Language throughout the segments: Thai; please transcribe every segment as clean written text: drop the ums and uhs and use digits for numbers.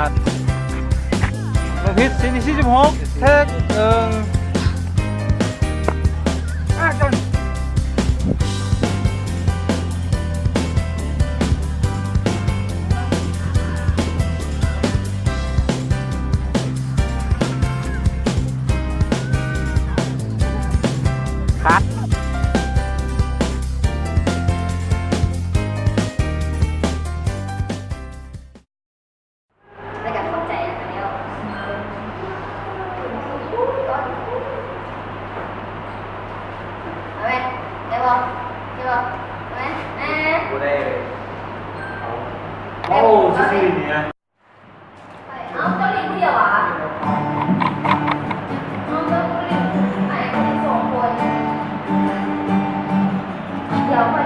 คัดลงพิษ46เทคกันคัดโอ้ซื่อๆเนี่ยเอาเจ้าหลิงผู้เดียวอ่ะเอาเจ้าหลิงไหนคนที่2 คนเดี๋ยวไป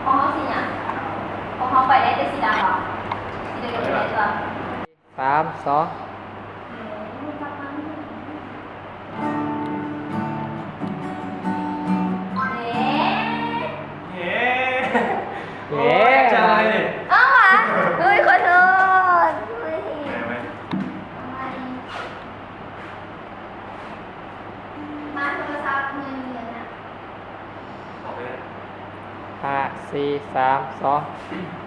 ของเขาสิเนี่ยของเขาไปได้แต่สีดำหรอสีเดียวกันได้ตัว3 2อ้าวะเฮ้ยขอโทษเฮ้ยมาโทรศัพท์เงินน่ะ5 4 3 2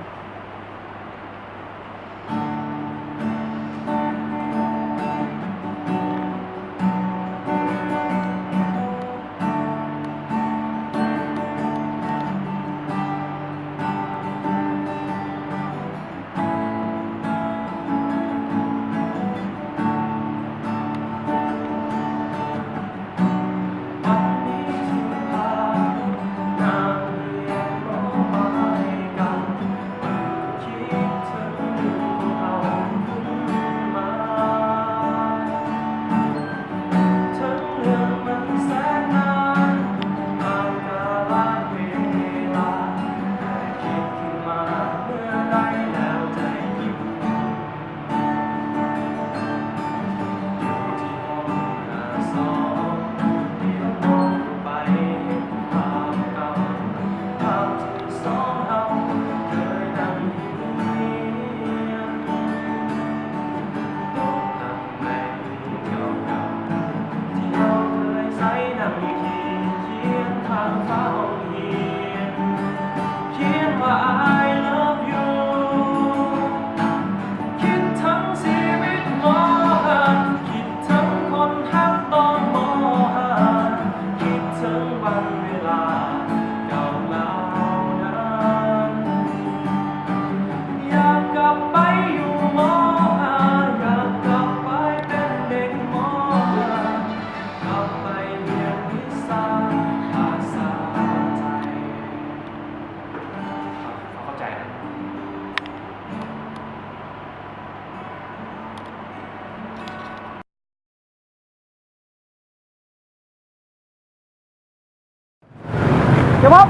เดี๋ยวบ๊อบ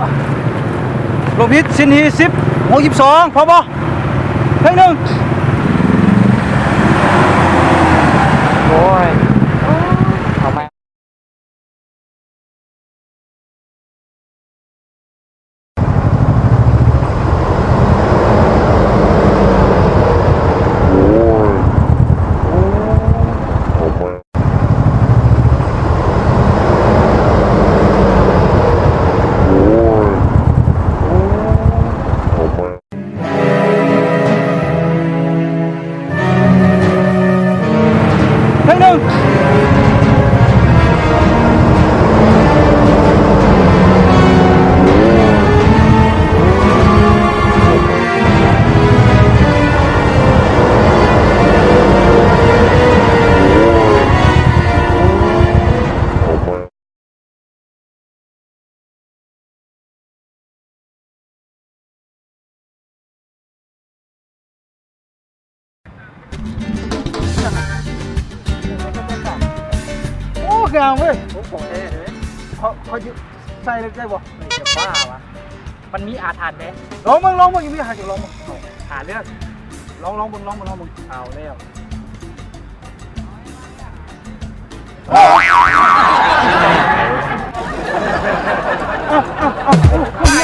ลงพิษ10 62พอบ่เพลงหนึ่งโอ้ยเอาไหมโอ้งามเว้ยผมขอแท้เลยเขาใส่เลยได้บ่ไม่จะบ้าวะมันมีอาถรรพ์ไหมลองมึงยังมีอาถรรพ์อยู่ลองมึงหาเรื่องลองมึงเอาแล้วเอา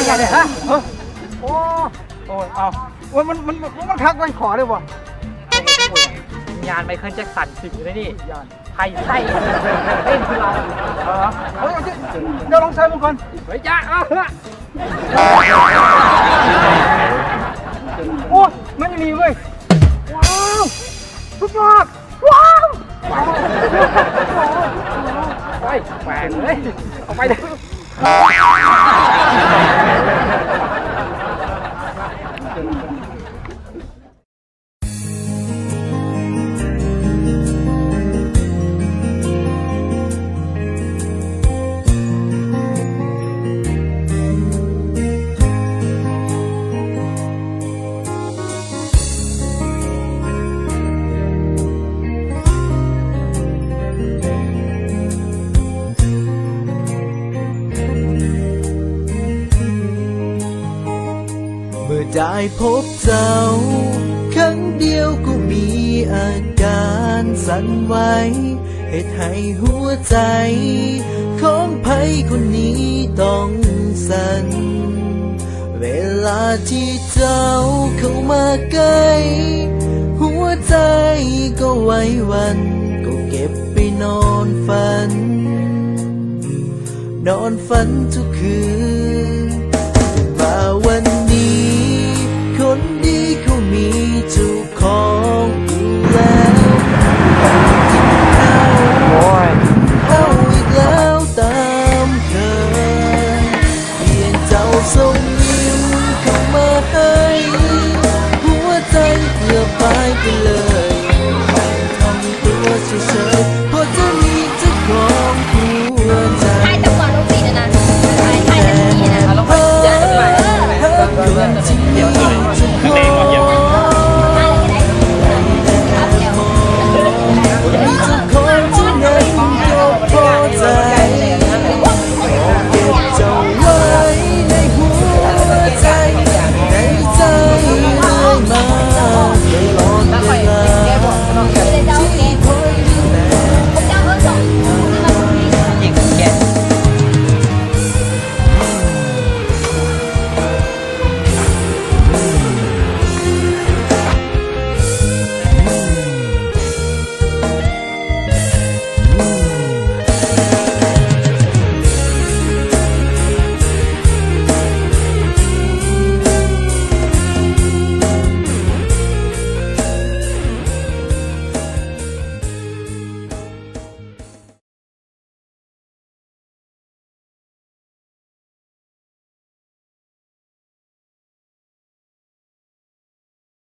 อย่าเลยฮะ มันคักไว้ขอเลยบ่งานไมเคิลแจ็คสันสิงเลยนี่ ยาน ไทยไส้เต้นคือเรา เฮ้ยเดี๋ยวลองใส่มันก่อน เฮ้ยจ้าเอาเถอะ โอ้มันจะมีเว้ยว้าวสุดยอดว้าว ไปแหวงเลยเอาไปเลย เมื่อได้พบเจ้าครั้งเดียวก็มีอาการสั่นไหวเหตุให้หัวใจของใครคนนี้ต้องสั่นเวลาที่เจ้าเข้ามาใกล้หัวใจก็ไหวหวั่นก็เก็บไปนอนฝันทุกคืน